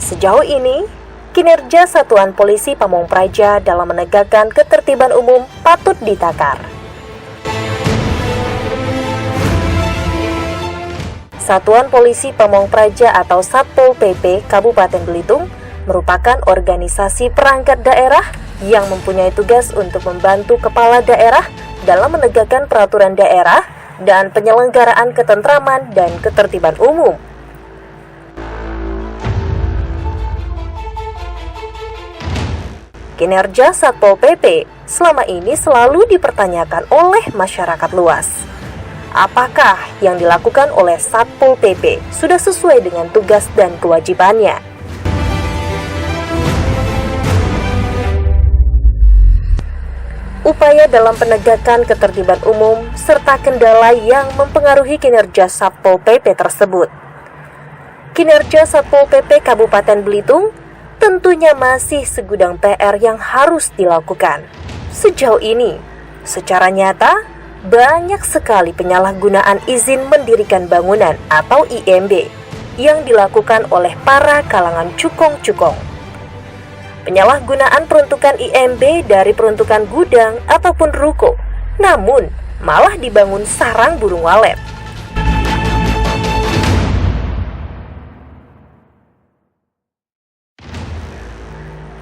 Sejauh ini, kinerja Satuan Polisi Pamong Praja dalam menegakkan ketertiban umum patut ditakar. Satuan Polisi Pamong Praja atau Satpol PP Kabupaten Belitung merupakan organisasi perangkat daerah yang mempunyai tugas untuk membantu kepala daerah dalam menegakkan peraturan daerah dan penyelenggaraan ketentraman dan ketertiban umum. Kinerja Satpol PP selama ini selalu dipertanyakan oleh masyarakat luas. Apakah yang dilakukan oleh Satpol PP sudah sesuai dengan tugas dan kewajibannya? Upaya dalam penegakan ketertiban umum serta kendala yang mempengaruhi kinerja Satpol PP tersebut. Kinerja Satpol PP Kabupaten Belitung tentunya masih segudang PR yang harus dilakukan. Sejauh ini, secara nyata, banyak sekali penyalahgunaan izin mendirikan bangunan atau IMB yang dilakukan oleh para kalangan cukong-cukong. Penyalahgunaan peruntukan IMB dari peruntukan gudang ataupun ruko, namun malah dibangun sarang burung walet.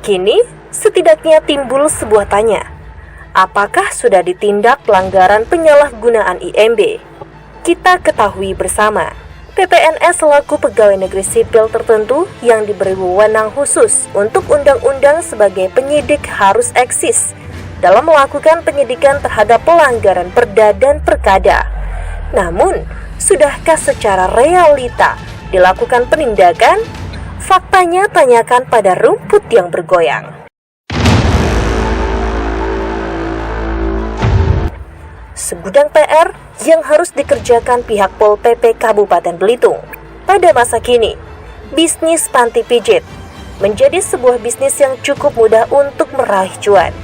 Kini, setidaknya timbul sebuah tanya. Apakah sudah ditindak pelanggaran penyalahgunaan IMB? Kita ketahui bersama, PPNS selaku pegawai negeri sipil tertentu yang diberi wewenang khusus untuk undang-undang sebagai penyidik harus eksis dalam melakukan penyidikan terhadap pelanggaran perda dan perkada. Namun, sudahkah secara realita dilakukan penindakan? Faktanya tanyakan pada rumput yang bergoyang. Segudang PR yang harus dikerjakan pihak Pol PP Kabupaten Belitung. Pada masa kini, bisnis panti pijit menjadi sebuah bisnis yang cukup mudah untuk meraih cuan.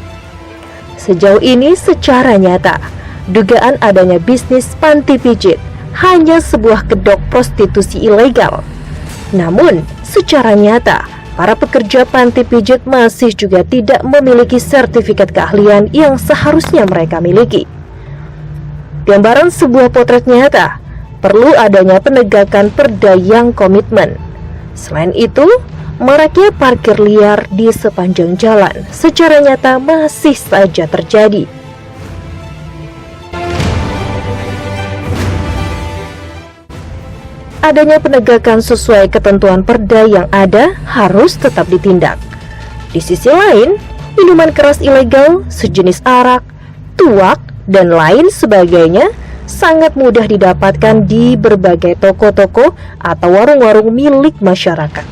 Sejauh ini secara nyata, dugaan adanya bisnis panti pijit hanya sebuah kedok prostitusi ilegal. Namun, secara nyata, para pekerja panti pijit masih juga tidak memiliki sertifikat keahlian yang seharusnya mereka miliki. Gambaran sebuah potret nyata, perlu adanya penegakan perda yang komitmen. Selain itu, maraknya parkir liar di sepanjang jalan secara nyata masih saja terjadi. Adanya penegakan sesuai ketentuan perda yang ada harus tetap ditindak. Di sisi lain, minuman keras ilegal sejenis arak, tuak, dan lain sebagainya sangat mudah didapatkan di berbagai toko-toko atau warung-warung milik masyarakat.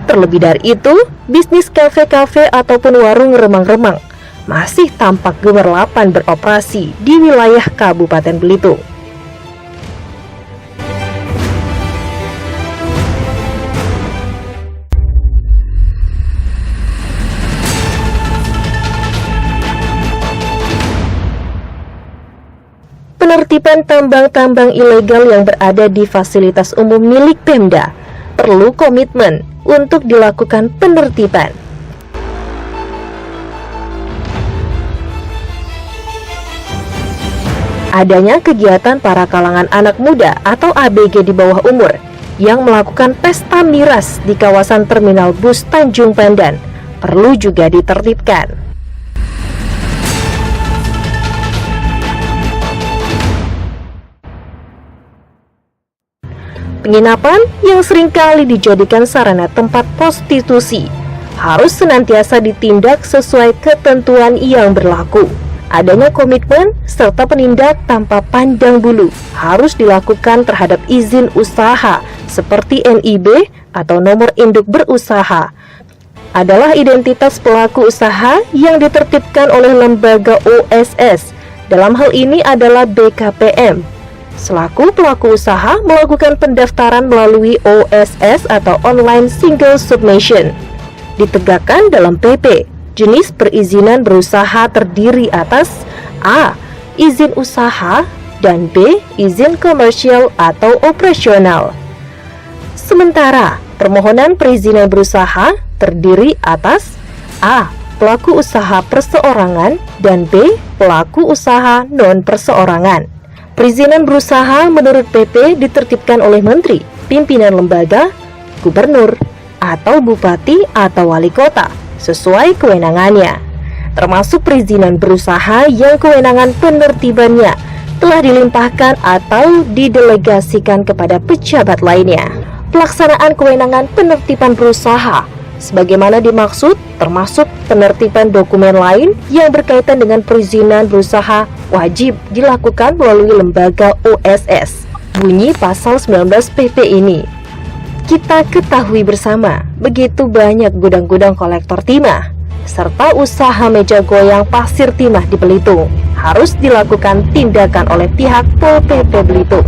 Terlebih dari itu, bisnis kafe-kafe ataupun warung remang-remang masih tampak gemerlapan beroperasi di wilayah Kabupaten Belitung. Penertiban tambang-tambang ilegal yang berada di fasilitas umum milik Pemda perlu komitmen untuk dilakukan penertiban. Adanya kegiatan para kalangan anak muda atau ABG di bawah umur yang melakukan pesta miras di kawasan terminal bus Tanjung Pandan perlu juga ditertibkan. Penginapan yang seringkali dijadikan sarana tempat prostitusi harus senantiasa ditindak sesuai ketentuan yang berlaku. Adanya komitmen serta penindak tanpa pandang bulu harus dilakukan terhadap izin usaha seperti NIB atau nomor induk berusaha. Adalah identitas pelaku usaha yang ditertibkan oleh lembaga OSS. Dalam hal ini adalah BKPM. Selaku pelaku usaha melakukan pendaftaran melalui OSS atau Online Single Submission. Ditegakkan dalam PP, jenis perizinan berusaha terdiri atas A. Izin usaha dan B. Izin komersial atau operasional. Sementara Permohonan perizinan berusaha terdiri atas A. Pelaku usaha perseorangan dan B. Pelaku usaha non-perseorangan. Perizinan berusaha menurut PP ditertibkan oleh Menteri, pimpinan lembaga, gubernur, atau bupati atau wali kota sesuai kewenangannya, termasuk perizinan berusaha yang kewenangan penertibannya telah dilimpahkan atau didelegasikan kepada pejabat lainnya. Pelaksanaan kewenangan penertiban berusaha sebagaimana dimaksud termasuk penertiban dokumen lain yang berkaitan dengan perizinan berusaha wajib dilakukan melalui lembaga OSS. Bunyi pasal 19 PP ini. Kita ketahui bersama, begitu banyak gudang-gudang kolektor timah serta usaha meja goyang pasir timah di Belitung harus dilakukan tindakan oleh pihak Pol PP Belitung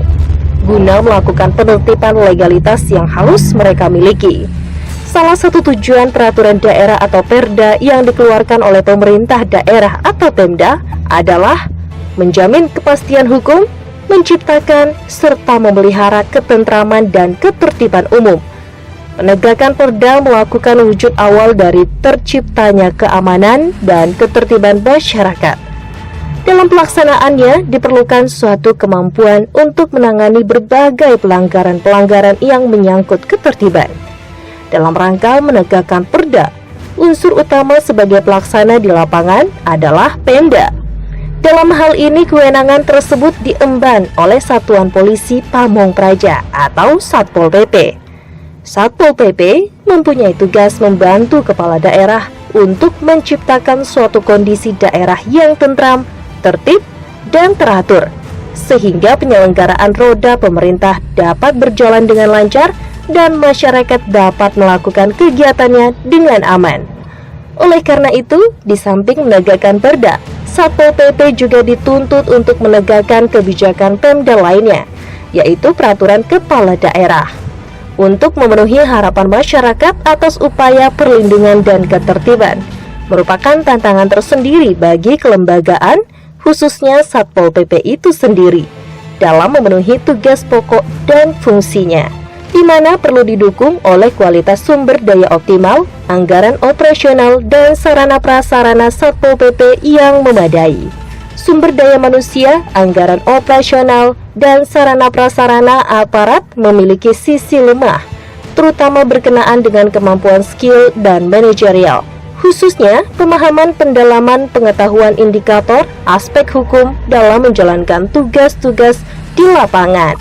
guna melakukan penertiban legalitas yang harus mereka miliki. Salah satu tujuan peraturan daerah atau Perda yang dikeluarkan oleh pemerintah daerah atau Pemda adalah menjamin kepastian hukum, menciptakan serta memelihara ketentraman dan ketertiban umum. Penegakan Perda melakukan wujud awal dari terciptanya keamanan dan ketertiban masyarakat. Dalam pelaksanaannya diperlukan suatu kemampuan untuk menangani berbagai pelanggaran-pelanggaran yang menyangkut ketertiban. Dalam rangka menegakkan Perda, unsur utama sebagai pelaksana di lapangan adalah Pemda. Dalam hal ini kewenangan tersebut diemban oleh Satuan Polisi Pamong Praja atau Satpol PP. Satpol PP mempunyai tugas membantu kepala daerah untuk menciptakan suatu kondisi daerah yang tentram, tertib, dan teratur, sehingga penyelenggaraan roda pemerintah dapat berjalan dengan lancar dan masyarakat dapat melakukan kegiatannya dengan aman. Oleh karena itu, di samping menegakkan Perda, Satpol PP juga dituntut untuk menegakkan kebijakan Pemda lainnya, yaitu peraturan kepala daerah, untuk memenuhi harapan masyarakat atas upaya perlindungan dan ketertiban, merupakan tantangan tersendiri bagi kelembagaan, khususnya Satpol PP itu sendiri, dalam memenuhi tugas pokok dan fungsinya, di mana perlu didukung oleh kualitas sumber daya optimal, anggaran operasional, dan sarana prasarana Satpol PP yang memadai. Sumber daya manusia, anggaran operasional, dan sarana prasarana aparat memiliki sisi lemah, terutama berkenaan dengan kemampuan skill dan manajerial, khususnya pemahaman pendalaman pengetahuan indikator aspek hukum dalam menjalankan tugas-tugas di lapangan.